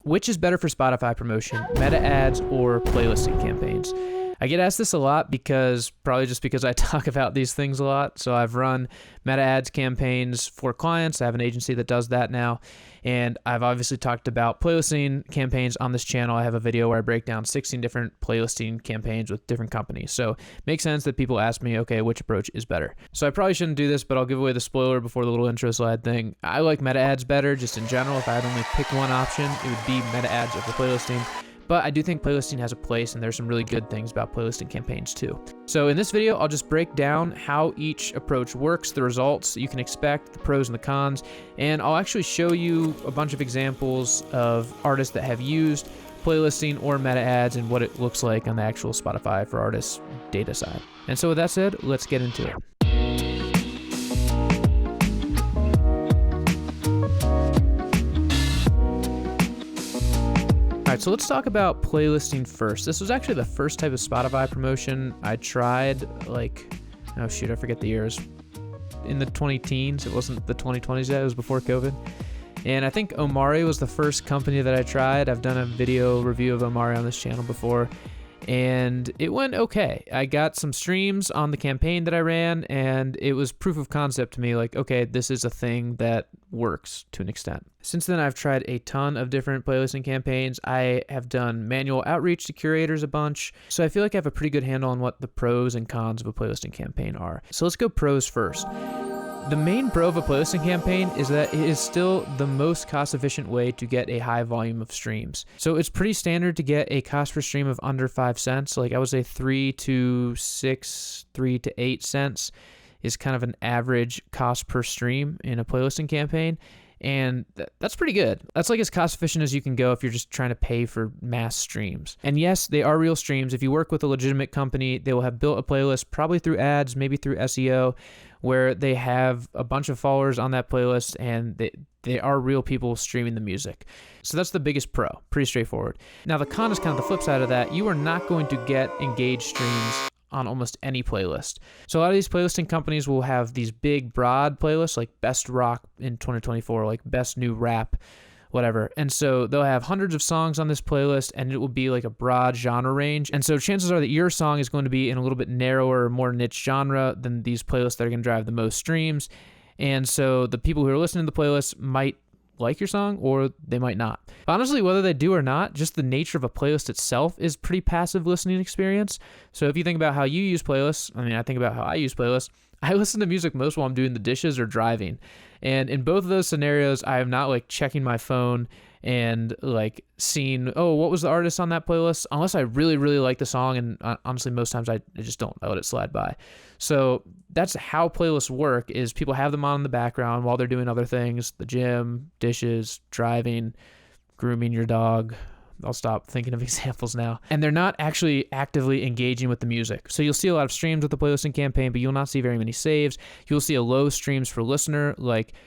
Which is better for Spotify promotion, meta ads or playlisting campaigns? I get asked this a lot probably just because I talk about these things a lot. So I've run meta ads campaigns for clients. I have an agency that does that now. And I've obviously talked about playlisting campaigns on this channel. I have a video where I break down 16 different playlisting campaigns with different companies. So it makes sense that people ask me, okay, which approach is better? So I probably shouldn't do this, but I'll give away the spoiler before the little intro slide thing. I like meta ads better just in general. If I had only pick one option, it would be meta ads over playlisting. But I do think playlisting has a place, and there's some really good things about playlisting campaigns too. So in this video, I'll just break down how each approach works, the results you can expect, the pros and the cons, and I'll actually show you a bunch of examples of artists that have used playlisting or meta ads and what it looks like on the actual Spotify for Artists data side. And so with that said, let's get into it. All right, so let's talk about playlisting first. This was actually the first type of Spotify promotion I tried, I forget the years. In the 2010s, it wasn't the 2020s yet, it was before COVID. And I think Omari was the first company that I tried. I've done a video review of Omari on this channel before, and it went okay. I got some streams on the campaign that I ran, and it was proof of concept to me, okay, this is a thing that works to an extent. Since then, I've tried a ton of different playlisting campaigns. I have done manual outreach to curators a bunch, so I feel like I have a pretty good handle on what the pros and cons of a playlisting campaign are. So let's go pros first. The main pro of a playlisting campaign is that it is still the most cost-efficient way to get a high volume of streams. So it's pretty standard to get a cost per stream of under 5 cents. I would say 3 to 6, 3 to 8 cents is kind of an average cost per stream in a playlisting campaign. And that's pretty good. That's as cost efficient as you can go if you're just trying to pay for mass streams. And yes, they are real streams. If you work with a legitimate company, they will have built a playlist, probably through ads, maybe through SEO, where they have a bunch of followers on that playlist and they are real people streaming the music. So that's the biggest pro, pretty straightforward. Now the con is kind of the flip side of that. You are not going to get engaged streams on almost any playlist. So a lot of these playlisting companies will have these big, broad playlists like best rock in 2024, like best new rap, whatever. And so they'll have hundreds of songs on this playlist, and it will be like a broad genre range. And so chances are that your song is going to be in a little bit narrower, more niche genre than these playlists that are going to drive the most streams. And so the people who are listening to the playlist might like your song, or they might not. But honestly, whether they do or not, just the nature of a playlist itself is pretty passive listening experience. So if you think about how you use playlists, I think about how I use playlists. I listen to music most while I'm doing the dishes or driving. And in both of those scenarios, I am not checking my phone and seeing, oh, what was the artist on that playlist? Unless I really, really like the song. And honestly, most times I just don't. I let it slide by. So that's how playlists work, is people have them on in the background while they're doing other things, the gym, dishes, driving, grooming your dog. I'll stop thinking of examples now. And they're not actually actively engaging with the music. So you'll see a lot of streams with the playlisting campaign, but you'll not see very many saves. You'll see a low streams per listener,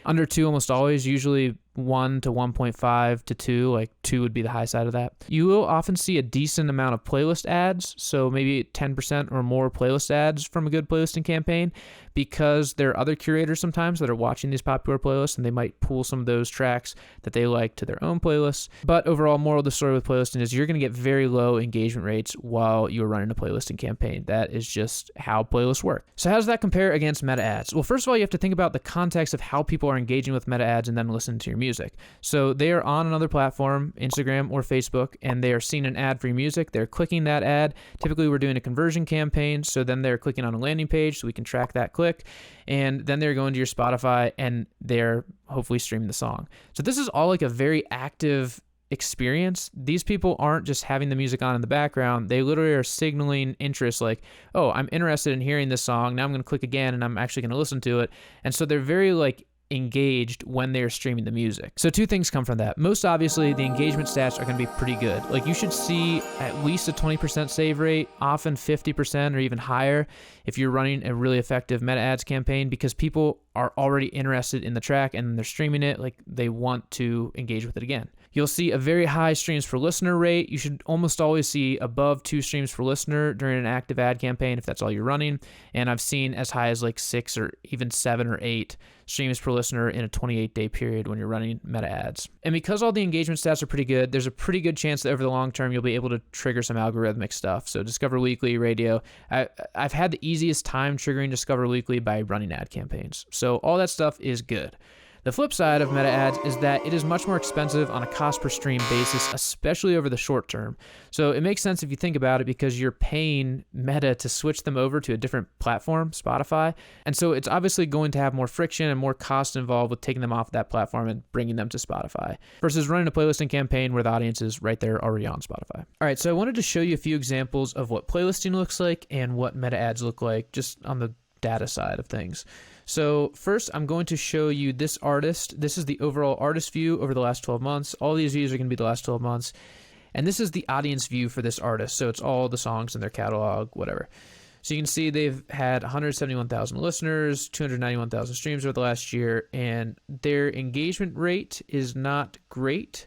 under 2 almost always, usually 1 to 1.5 to 2, 2 would be the high side of that. You will often see a decent amount of playlist ads, so maybe 10% or more playlist ads from a good playlisting campaign, because there are other curators sometimes that are watching these popular playlists, and they might pull some of those tracks that they like to their own playlists. But overall, moral of the story with playlisting is you're going to get very low engagement rates while you're running a playlisting campaign. That is just how playlists work. So how does that compare against meta ads? Well, first of all, you have to think about the context of how people are engaging with meta ads and then listen to your music. So they are on another platform, Instagram or Facebook, and they are seeing an ad for your music. They're clicking that ad. Typically, we're doing a conversion campaign, so then they're clicking on a landing page so we can track that click, and then they're going to your Spotify and they're hopefully streaming the song. So this is all a very active experience. These people aren't just having the music on in the background. They literally are signaling interest, oh, I'm interested in hearing this song. Now I'm going to click again and I'm actually going to listen to it. And so they're very engaged when they're streaming the music. So 2 things come from that. Most obviously, the engagement stats are going to be pretty good. You should see at least a 20% save rate, often 50% or even higher if you're running a really effective meta ads campaign, because people are already interested in the track and they're streaming it, they want to engage with it again. You'll see a very high streams per listener rate. You should almost always see above 2 streams per listener during an active ad campaign if that's all you're running. And I've seen as high as like 6 or even 7 or 8 streams per listener in a 28-day period when you're running meta ads. And because all the engagement stats are pretty good, there's a pretty good chance that over the long term you'll be able to trigger some algorithmic stuff. So Discover Weekly, radio. I've had the easiest time triggering Discover Weekly by running ad campaigns. So all that stuff is good. The flip side of meta ads is that it is much more expensive on a cost per stream basis, especially over the short term. So it makes sense if you think about it because you're paying Meta to switch them over to a different platform, Spotify. And so it's obviously going to have more friction and more cost involved with taking them off that platform and bringing them to Spotify versus running a playlisting campaign where the audience is right there already on Spotify. All right, so I wanted to show you a few examples of what playlisting looks like and what meta ads look like just on the data side of things. So first, I'm going to show you this artist. This is the overall artist view over the last 12 months. All these views are going to be the last 12 months. And this is the audience view for this artist. So it's all the songs in their catalog, whatever. So you can see they've had 171,000 listeners, 291,000 streams over the last year, and their engagement rate is not great.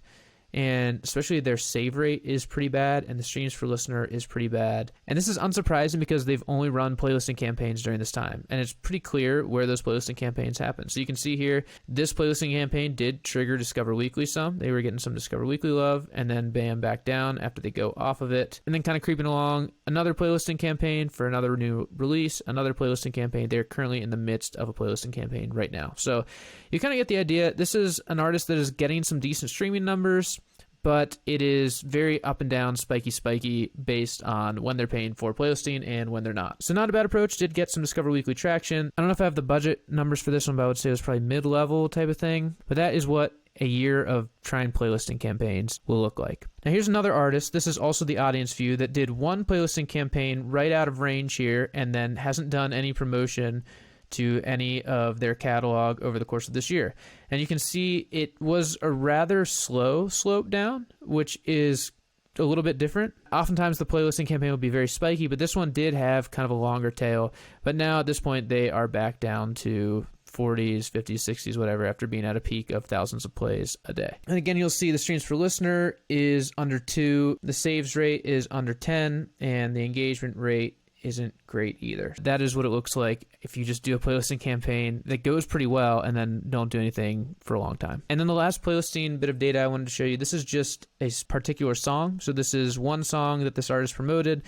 And especially their save rate is pretty bad, and the streams per listener is pretty bad. And this is unsurprising because they've only run playlisting campaigns during this time, and it's pretty clear where those playlisting campaigns happen. So you can see here, this playlisting campaign did trigger Discover Weekly some. They were getting some Discover Weekly love, and then bam, back down after they go off of it. And then kind of creeping along, another playlisting campaign for another new release, another playlisting campaign. They're currently in the midst of a playlisting campaign right now. So you kind of get the idea. This is an artist that is getting some decent streaming numbers, but it is very up and down, spiky, based on when they're paying for playlisting and when they're not. So not a bad approach. Did get some Discover Weekly traction. I don't know if I have the budget numbers for this one, but I would say it was probably mid-level type of thing. But that is what a year of trying playlisting campaigns will look like. Now here's another artist. This is also the audience view that did one playlisting campaign right out of range here and then hasn't done any promotion to any of their catalog over the course of this year. And you can see it was a rather slow slope down, which is a little bit different. Oftentimes the playlisting campaign will be very spiky, but this one did have kind of a longer tail. But now at this point, they are back down to 40s, 50s, 60s, whatever, after being at a peak of thousands of plays a day. And again, you'll see the streams per listener is under 2, the saves rate is under 10, and the engagement rate isn't great either. That is what it looks like if you just do a playlisting campaign that goes pretty well and then don't do anything for a long time. And then the last playlisting bit of data I wanted to show you, this is just a particular song. So this is one song that this artist promoted,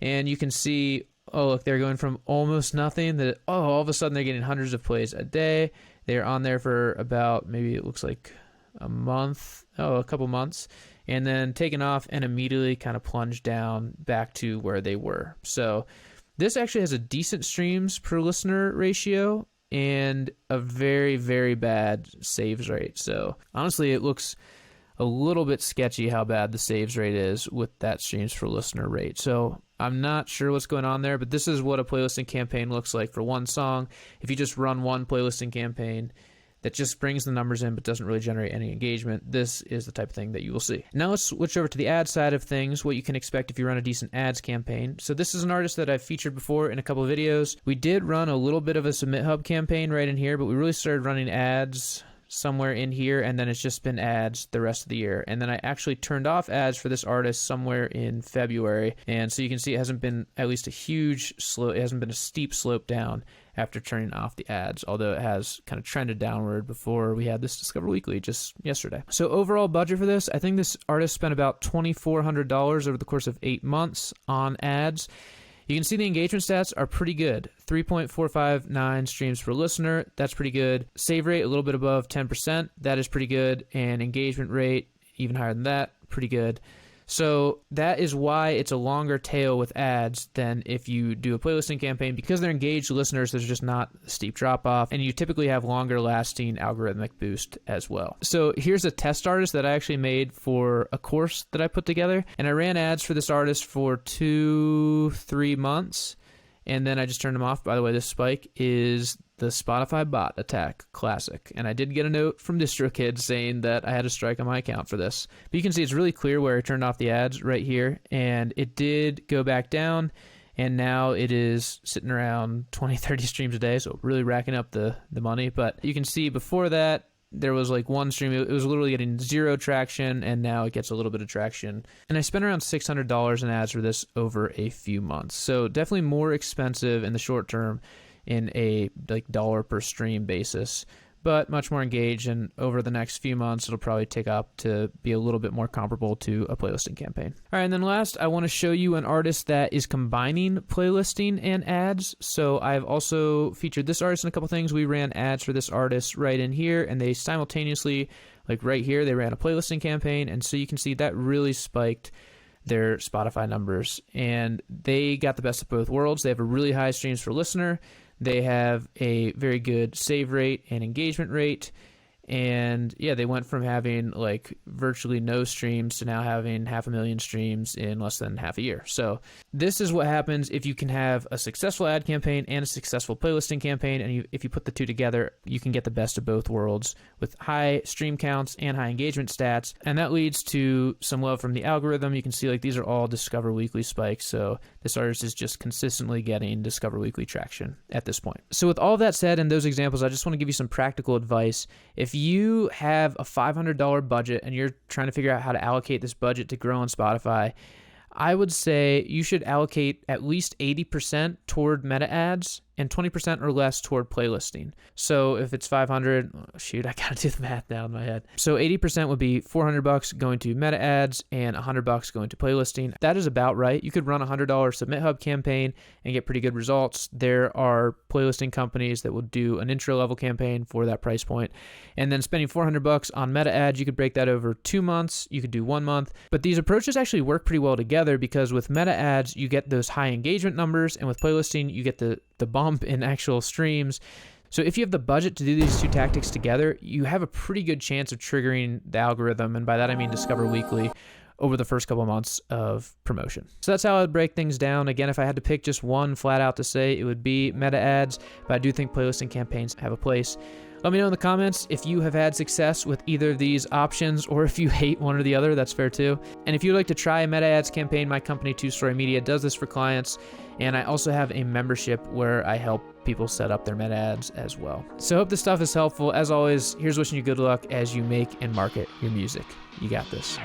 and you can see, oh, look, they're going from almost nothing that, oh, all of a sudden they're getting hundreds of plays a day. They're on there for about, maybe it looks like a couple months, and then taken off and immediately kind of plunged down back to where they were. So this actually has a decent streams per listener ratio and a very, very bad saves rate. So honestly, it looks a little bit sketchy how bad the saves rate is with that streams per listener rate. So I'm not sure what's going on there, but this is what a playlisting campaign looks like for one song. If you just run one playlisting campaign that just brings the numbers in but doesn't really generate any engagement, this is the type of thing that you will see. Now let's switch over to the ad side of things, what you can expect if you run a decent ads campaign. So this is an artist that I've featured before in a couple of videos. We did run a little bit of a Submit Hub campaign right in here, but we really started running ads somewhere in here, and then it's just been ads the rest of the year. And then I actually turned off ads for this artist somewhere in February, and so you can see it hasn't been at least a huge slope, it hasn't been a steep slope down after turning off the ads, although it has kind of trended downward before we had this Discover Weekly just yesterday. So overall budget for this, I think this artist spent about $2,400 over the course of 8 months on ads. You can see the engagement stats are pretty good. 3.459 streams per listener, that's pretty good. Save rate, a little bit above 10%, that is pretty good. And engagement rate, even higher than that, pretty good. So that is why it's a longer tail with ads than if you do a playlisting campaign. Because they're engaged listeners, there's just not a steep drop off, and you typically have longer lasting algorithmic boost as well. So here's a test artist that I actually made for a course that I put together, and I ran ads for this artist for 2-3 months, and then I just turned them off. By the way, this spike is the Spotify bot attack classic. And I did get a note from DistroKid saying that I had a strike on my account for this. But you can see it's really clear where I turned off the ads right here. And it did go back down. And now it is sitting around 20, 30 streams a day. So really racking up the money. But you can see before that, there was like one stream, it was literally getting 0 traction, and now it gets a little bit of traction. And I spent around $600 in ads for this over a few months. So definitely more expensive in the short term in a like dollar per stream basis, but much more engaged, and over the next few months it'll probably take up to be a little bit more comparable to a playlisting campaign. All right, and then last, I want to show you an artist that is combining playlisting and ads. So I've also featured this artist in a couple things. We ran ads for this artist right in here, and they simultaneously, like right here, they ran a playlisting campaign, and so you can see that really spiked their Spotify numbers, and they got the best of both worlds. They have a really high streams per listener. They have a very good save rate and engagement rate. And yeah, they went from having like virtually no streams to now having 500,000 streams in less than half a year. So this is what happens if you can have a successful ad campaign and a successful playlisting campaign. And if you put the two together, you can get the best of both worlds with high stream counts and high engagement stats. And that leads to some love from the algorithm. You can see like these are all Discover Weekly spikes. So this artist is just consistently getting Discover Weekly traction at this point. So with all that said and those examples, I just want to give you some practical advice. If you have a $500 budget and you're trying to figure out how to allocate this budget to grow on Spotify, I would say you should allocate at least 80% toward meta ads and 20% or less toward playlisting. So if it's 500, shoot, I gotta do the math now in my head. So 80% would be $400 going to meta ads and $100 going to playlisting. That is about right. You could run a $100 Submit Hub campaign and get pretty good results. There are playlisting companies that will do an intro level campaign for that price point. And then spending $400 on meta ads, you could break that over 2 months. You could do 1 month. But these approaches actually work pretty well together, because with meta ads, you get those high engagement numbers, and with playlisting, you get the bump in actual streams. So if you have the budget to do these two tactics together, you have a pretty good chance of triggering the algorithm, and by that I mean Discover Weekly, over the first couple of months of promotion. So that's how I would break things down. Again, if I had to pick just one flat out to say, it would be meta ads, but I do think playlisting campaigns have a place. Let me know in the comments if you have had success with either of these options, or if you hate one or the other, that's fair too. And if you'd like to try a meta ads campaign, my company, Two Story Media, does this for clients. And I also have a membership where I help people set up their meta ads as well. So I hope this stuff is helpful. As always, here's wishing you good luck as you make and market your music. You got this.